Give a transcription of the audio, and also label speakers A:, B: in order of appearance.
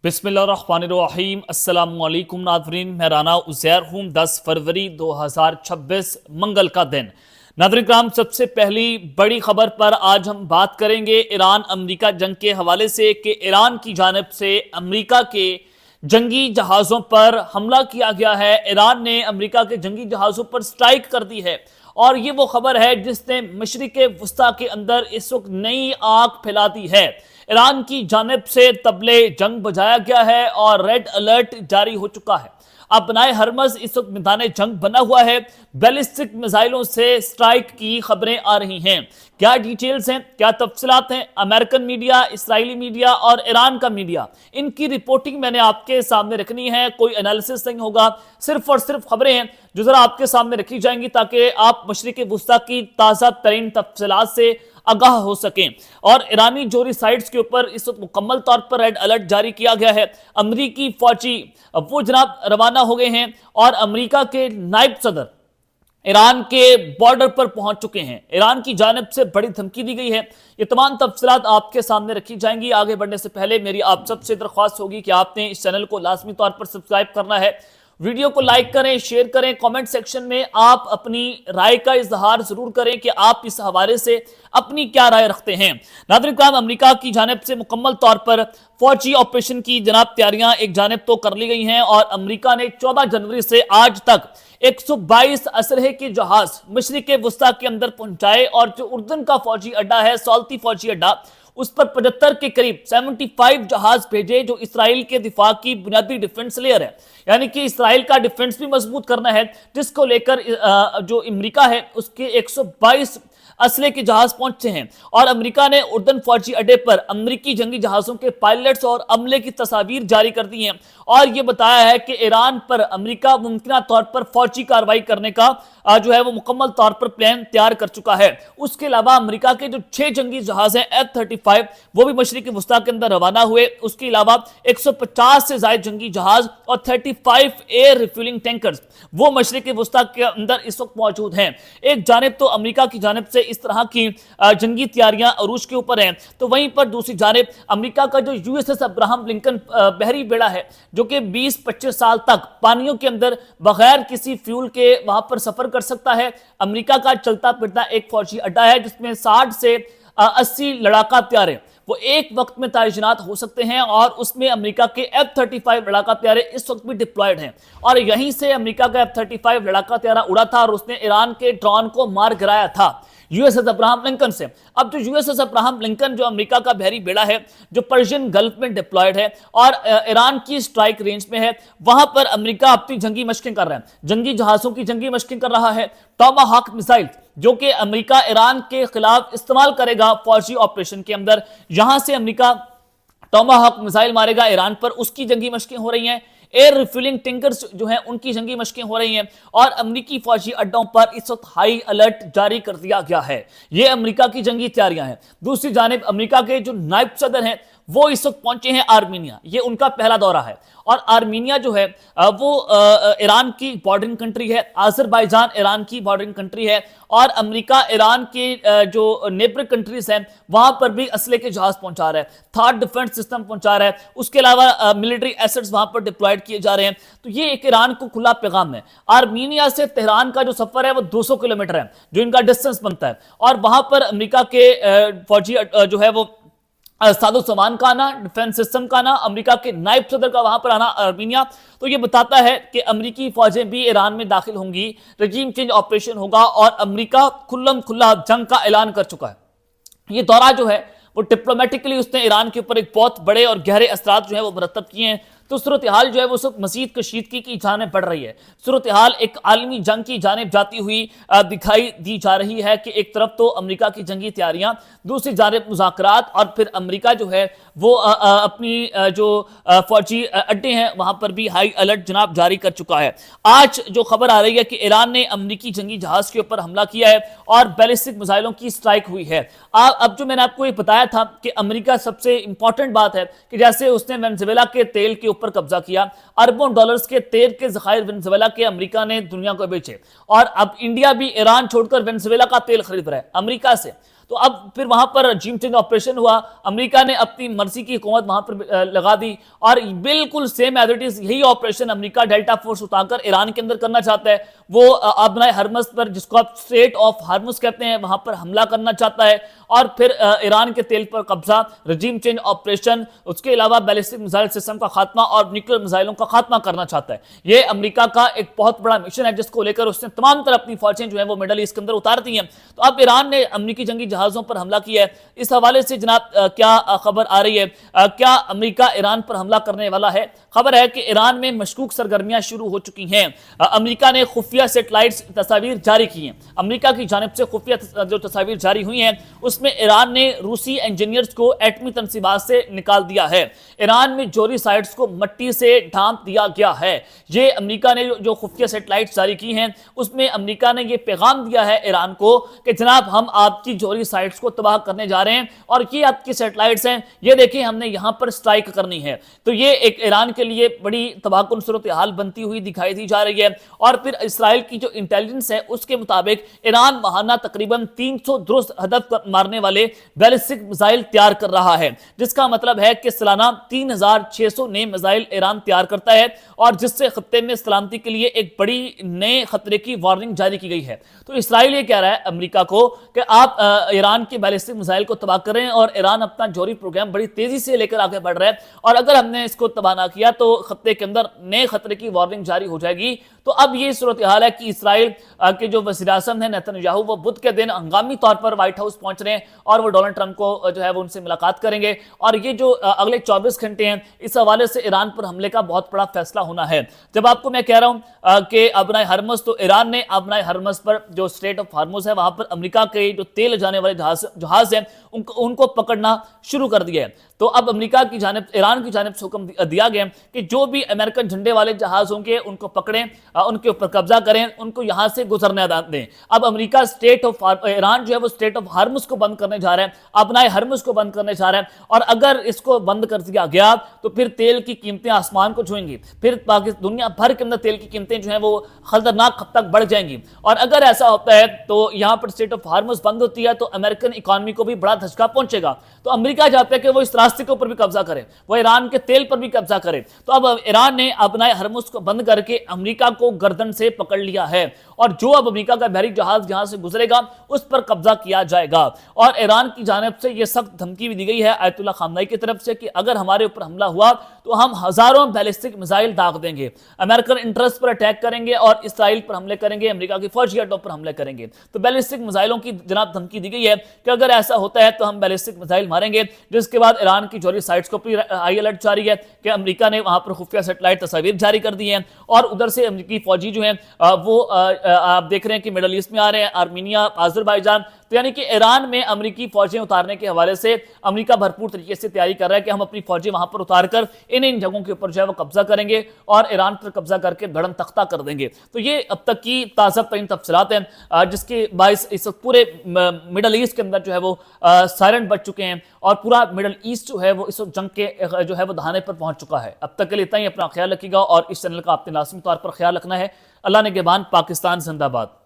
A: बिस्मिल्लाहिर्रहमानिर्रहीम अस्सलामुअलैकुम नाज़रीन, मैं राना उज़ैर हूँ। 10 फरवरी 2026 मंगल का दिन। नाज़रीन किराम, सबसे पहली बड़ी खबर पर आज हम बात करेंगे ईरान अमेरिका जंग के हवाले से कि ईरान की जानिब से अमेरिका के जंगी जहाज़ों पर हमला किया गया है। ईरान ने अमेरिका के जंगी जहाज़ों पर स्ट्राइक कर दी है और ये वो खबर है जिसने मशरिक़ वुस्ता के अंदर इस वक्त नई आग फैला दी है। ईरान की जानिब से तबले जंग बजाया गया है और रेड अलर्ट जारी हो चुका है। अब बनाए हरमज इस वक्त मैदान जंग बना हुआ है। बैलिस्टिक मिसाइलों से स्ट्राइक की खबरें आ रही हैं। क्या डिटेल्स हैं, क्या तफसीलात हैं? अमेरिकन मीडिया, इसराइली मीडिया और ईरान का मीडिया, इनकी रिपोर्टिंग मैंने आपके सामने रखनी है। कोई एनालिसिस नहीं होगा, सिर्फ और सिर्फ खबरें हैं जो जरा आपके सामने रखी जाएंगी ताकि आप मशरिक़ वुस्ता की ताज़ा तरीन तफसीलात से आगाह हो सकें। और ईरानी जोरी साइट्स के ऊपर इस वक्त मुकम्मल तौर पर रेड अलर्ट जारी किया गया है। अमरीकी फौजी वो जनाब रवाना हो गए हैं और अमेरिका के नायब सदर ईरान के बॉर्डर पर पहुंच चुके हैं। ईरान की जानिब से बड़ी धमकी दी गई है। ये तमाम तफसीलात आपके सामने रखी जाएंगी। आगे बढ़ने से पहले मेरी आप सबसे दरख्वास्त होगी कि आपने इस चैनल को लाजमी तौर पर सब्सक्राइब करना है। वीडियो को लाइक करें, शेयर करें। कमेंट सेक्शन में आप अपनी राय का इजहार जरूर करें कि आप इस हवाले से अपनी क्या राय रखते हैं। नाज़रीन किराम, अमेरिका की जानिब से मुकम्मल तौर पर फौजी ऑपरेशन की जनाब तैयारियां एक जानिब तो कर ली गई हैं और अमेरिका ने 14 जनवरी से आज तक 122 असलहे के जहाज मशरिक़ वुस्ता के अंदर पहुंचाए और जो उर्दन का फौजी अड्डा है, सौलती फौजी अड्डा, उस पर 75 के करीब 75 जहाज भेजे जो इसराइल के दिफा की बुनियादी डिफेंस लेयर है। यानी कि इसराइल का डिफेंस भी मजबूत करना है, जिसको लेकर जो अमेरिका है उसके 122 असले के जहाज पहुंचे हैं। और अमेरिका ने उर्दन फौजी अड्डे पर अमेरिकी जंगी जहाजों के पायलट्स और अमले की तस्वीर जारी कर दी हैं और यह बताया है कि ईरान पर अमेरिका मुमकिन तौर पर फौजी कार्रवाई करने का जो है वो मुकम्मल तौर पर प्लान तैयार कर चुका है। उसके अलावा अमेरिका के जो 6 जंगी जहाज हैं F-35 वो भी मशरिक़ वुस्ता के अंदर रवाना हुए। उसके अलावा 150 से ज्यादा जंगी जहाज और 35 एयर रिफ्यूलिंग टैंकर्स वो मशरिक़ वुस्ता के अंदर इस वक्त मौजूद हैं। एक जानिब तो अमेरिका की जानिब से इस तरह की जंगी तैयारियां अरूज के ऊपर हैं, तो वहीं पर दूसरी जानिब अमेरिका का जो USS अब्राहम लिंकन बहरी बेड़ा है जो कि 20-25 साल तक पानियों के अंदर बगैर किसी फ्यूल के वहां पर सफर कर सकता है। अमेरिका का चलता फिरता एक फौजी अड्डा है जिसमें 60 से 80 लड़ाका प्यारे वो एक वक्त में तैनात हो सकते हैं और उसमें अमेरिका के F-35 लड़ाका प्यारे इस वक्त भी डिप्लॉयड हैं और यहीं से अमेरिका का F-35 लड़ाका प्यारा उड़ा था और उसने ईरान के ड्रोन को मार गिराया था USS अब्राहम लिंकन से। अब जो USS अब्राहम लिंकन जो अमेरिका का बहरी बेड़ा है जो पर्शियन गल्फ में डिप्लॉयड है और ईरान की स्ट्राइक रेंज में है, वहां पर अमेरिका अपनी जंगी मशकें कर रहा है, जंगी जहाजों की जंगी मशकें कर रहा है। टॉमाहाक मिसाइल जो कि अमेरिका ईरान के खिलाफ इस्तेमाल करेगा फौजी ऑपरेशन के अंदर, यहां से अमेरिका टॉमाहाक मिसाइल मारेगा ईरान पर, उसकी जंगी मशकें हो रही हैं। एयर रिफ्यूलिंग टैंकर्स जो हैं उनकी जंगी मशकें हो रही हैं और अमेरिकी फौजी अड्डों पर इस वक्त हाई अलर्ट जारी कर दिया गया है। ये अमेरिका की जंगी तैयारियां हैं। दूसरी जानिब अमेरिका के जो नायब सदर हैं वो इस वक्त पहुंचे हैं आर्मीनिया। ये उनका पहला दौरा है और आर्मीनिया जो है वो ईरान की बॉर्डरिंग कंट्री है, अजरबैजान ईरान की बॉर्डरिंग कंट्री है और अमेरिका ईरान के जो नेबर कंट्रीज हैं वहां पर भी असले के जहाज पहुंचा रहा है, थर्ड डिफेंस सिस्टम पहुंचा रहा है। उसके अलावा मिलिट्री एसेट्स वहां पर डिप्लॉयड किए जा रहे हैं। तो ये एक ईरान को खुला पैगाम है। आर्मीनिया से तेहरान का जो सफर है वो 200 किलोमीटर है जो इनका डिस्टेंस बनता है और वहां पर अमेरिका के फौजी जो है वो सादो सामान का आना, डिफेंस सिस्टम का आना, अमेरिका के नायब सदर का वहां पर आना आर्मीनिया, तो ये बताता है कि अमेरिकी फौजें भी ईरान में दाखिल होंगी, रजीम चेंज ऑपरेशन होगा और अमेरिका खुल्लम खुल्ला जंग का ऐलान कर चुका है। ये दौरा जो है वो डिप्लोमेटिकली उसने ईरान के ऊपर एक बहुत बड़े और गहरे असरात जो है वो मुरतब किए हैं। तो सूरत हाल जो है वो सब मजीद कशीदगी की जानिब बढ़ रही है। सूरत हाल एक आलमी जंग की जानिब जाती हुई दिखाई दी जा रही है कि एक तरफ तो अमेरिका की जंगी तैयारियां, दूसरी जानिब मुज़ाकरात और फिर अमेरिका जो है वो अपनी जो फौजी अड्डे हैं वहां पर भी हाई अलर्ट जनाब जारी कर चुका है। आज जो खबर आ रही है कि ईरान ने अमेरिकी जंगी जहाज के ऊपर हमला किया है और बैलिस्टिक मिसाइलों की स्ट्राइक हुई है। अब जो मैंने आपको ये बताया था कि अमेरिका सबसे इंपॉर्टेंट बात है कि जैसे उसने वेनेजुएला के तेल के ऊपर कब्जा किया, अरबों डॉलर्स के तेल के ज़खायर वेनेजुएला के अमेरिका ने दुनिया को बेचे और अब इंडिया भी ईरान छोड़कर वेनेजुएला का तेल खरीद रहा है अमेरिका से। तो अब फिर वहां पर रजीम चेंज ऑपरेशन हुआ, अमेरिका ने अपनी मर्जी की हुकूमत वहां पर लगा दी और बिल्कुल सेम एज इट इज यही ऑपरेशन अमेरिका डेल्टा फोर्स उतारकर ईरान के अंदर करना चाहता है। वो आबनाए हरमस पर, जिसको आप स्ट्रेट ऑफ हार्मुज कहते हैं, वहां पर हमला करना चाहता है और फिर ईरान के तेल पर कब्जा, रजीम चेंज ऑपरेशन, उसके अलावा बैलिस्टिक मिसाइल सिस्टम का खात्मा और न्यूक्लियर मिसाइलों का खात्मा करना चाहता है। यह अमेरिका का एक बहुत बड़ा मिशन है जिसको लेकर उसने तमाम तरह अपनी फौजें जो है वो मिडल ईस्ट के अंदर उतार दी हैं। तो अब ईरान ने अमेरिकी जंगी जहाजों पर हमला किया है। इस हवाले से जनाब क्या खबर आ रही है, क्या अमेरिका ईरान पर हमला करने वाला है? खबर है कि ईरान में मशकूक सरगर्मियां शुरू हो चुकी हैं। अमेरिका ने खुफिया सेटेलाइट तस्वीर जारी की हैं। अमेरिका की जानिब से खुफिया जो तस्वीर जारी हुई हैं उसमें ईरान ने रूसी इंजीनियर्स को एटमी तनसीबात से निकाल दिया है। ईरान में जोरी साइट्स को मट्टी से ढांप दिया गया है। ये अमेरिका ने जो खुफिया सेटेलाइट जारी की हैं उसमें अमेरिका ने यह पैगाम दिया है ईरान को कि जनाब हम आपकी जोरी साइट्स को तबाह करने जा रहे हैं और ये आपकी सेटेलाइट्स हैं, ये देखिए हमने यहां पर स्ट्राइक करनी है। तो ये एक ईरान के लिए बड़ी तबाहकुन सूरत हाल बनती हुई दिखाई दी जा रही है। और फिर इसराइल की जो इंटेलिजेंस है उसके मुताबिक ईरान माहाना तकरीबन 300 दुरुस्त हदफ मारने वाले बैलिस्टिक मिसाइल तैयार कर रहा है, जिसका मतलब है कि सालाना 3600 नए मिसाइल ईरान तैयार करता है और जिससे खत्ते में सलामती के लिए एक बड़ी नए खतरे की वार्निंग जारी की गई है। तो इसराइल ये कह रहा है अमेरिका को कि आप ईरान के बैलिस्टिक मिसाइल को तबाह करें और ईरान अपना जौहरी प्रोग्राम बड़ी तेजी से लेकर आगे बढ़ रहा है और अगर हमने इसको तबाह ना किया तो खत्ते के अंदर नए खतरे की वार्निंग जारी हो जाएगी। तो अब ये सूरत हाल है कि इसराइल के जो वज़ीर आज़म है नेतन्याहू, वो बुध के दिन हंगामी तौर पर व्हाइट हाउस पहुंच रहे हैं और वो डोनाल्ड ट्रंप को जो है वो उनसे मुलाकात करेंगे और ये जो अगले 24 घंटे हैं इस हवाले से ईरान पर हमले का बहुत बड़ा फैसला होना है। जब आपको मैं कह रहा हूं कि आबनाए हरमुज, तो ईरान ने आबनाए हरमुज पर जो स्ट्रेट ऑफ हार्मुज है वहां पर अमेरिका के जो तेल जाने वाले जहाज हैं उनको पकड़ना शुरू कर दिया है। तो अब अमेरिका की जानिब, ईरान की जानिब से हुक्म दिया गया कि जो भी अमेरिकन झंडे वाले जहाज होंगे उनको पकड़ें, उनके ऊपर कब्जा करें, उनको यहां से गुजरने दें। अब अमेरिका ईरान जो है वो स्ट्रेट ऑफ हार्मुज को बंद करने जा रहा है, आबनाए हरमुज को बंद करने जा रहा है और अगर इसको बंद कर दिया गया तो फिर तेल की कीमतें आसमान को छुएंगी, फिर दुनिया भर के अंदर तेल की कीमतें जो है वो खतरनाक हद तक बढ़ जाएंगी। और अगर ऐसा होता है तो यहां पर स्ट्रेट ऑफ हार्मुज बंद होती है तो अमेरिकन इकोनॉमी को भी बड़ा धचका पहुंचेगा। तो अमेरिका चाहता है कि वो इस रास्ते के ऊपर भी कब्जा करे, वो ईरान के तेल पर भी कब्जा करे। तो अब ईरान ने आबनाए हरमुज को बंद करके अमेरिका को गर्दन से पकड़ लिया है और जो अब अमेरिका का बहरी जहाज यहां से गुजरेगा उस पर कब्जा किया जाएगा। और ईरान की जानिब से यह सख्त धमकी भी दी गई है आयतुल्लाह खामनेई की तरफ से कि अगर हमारे ऊपर हमला हुआ तो हम हजारों बैलिस्टिक मिसाइल दाग देंगे, अमेरिकन इंटरेस्ट पर अटैक करेंगे और इसराइल पर हमले करेंगे, अमेरिका की फौजी अड्डों पर हमले करेंगे। तो बैलिस्टिक मिसाइलों की जनाब धमकी दी गई है कि अगर ऐसा होता है तो हम बैलिस्टिक मिसाइल मारेंगे। जिसके बाद ईरान की जौहरी साइट्स को हाई अलर्ट जारी है कि अमेरिका ने वहां पर खुफिया सेटेलाइट तस्वीर जारी कर दी है और उधर से अमेरिकी फौजी जो हैं वो आप देख रहे हैं कि मिडल ईस्ट में आ रहे हैं, आर्मीनिया, अजरबैजान। तो यानी कि ईरान में अमेरिकी फौजें उतारने के हवाले से अमेरिका भरपूर तरीके से तैयारी कर रहा है कि हम अपनी फौजें वहां पर उतारकर इन जगहों के ऊपर जो है वो कब्जा करेंगे और ईरान पर कब्जा करके धड़म तख्ता कर देंगे। तो ये अब तक की ताज़ा तरीन तफसीलात हैं जिसके बायस इस पूरे मिडल ईस्ट के अंदर जो है वो साइलेंट बच चुके हैं और पूरा मिडल ईस्ट जो है वो इस जंग के जो है वो दहाने पर पहुंच चुका है। अब तक के लिए इतना ही, अपना ख्याल रखिएगा और इस चैनल का आपने लाजमी तौर पर ख्याल रखना है। अल्लाह ने निगहबान, पाकिस्तान जिंदाबाद।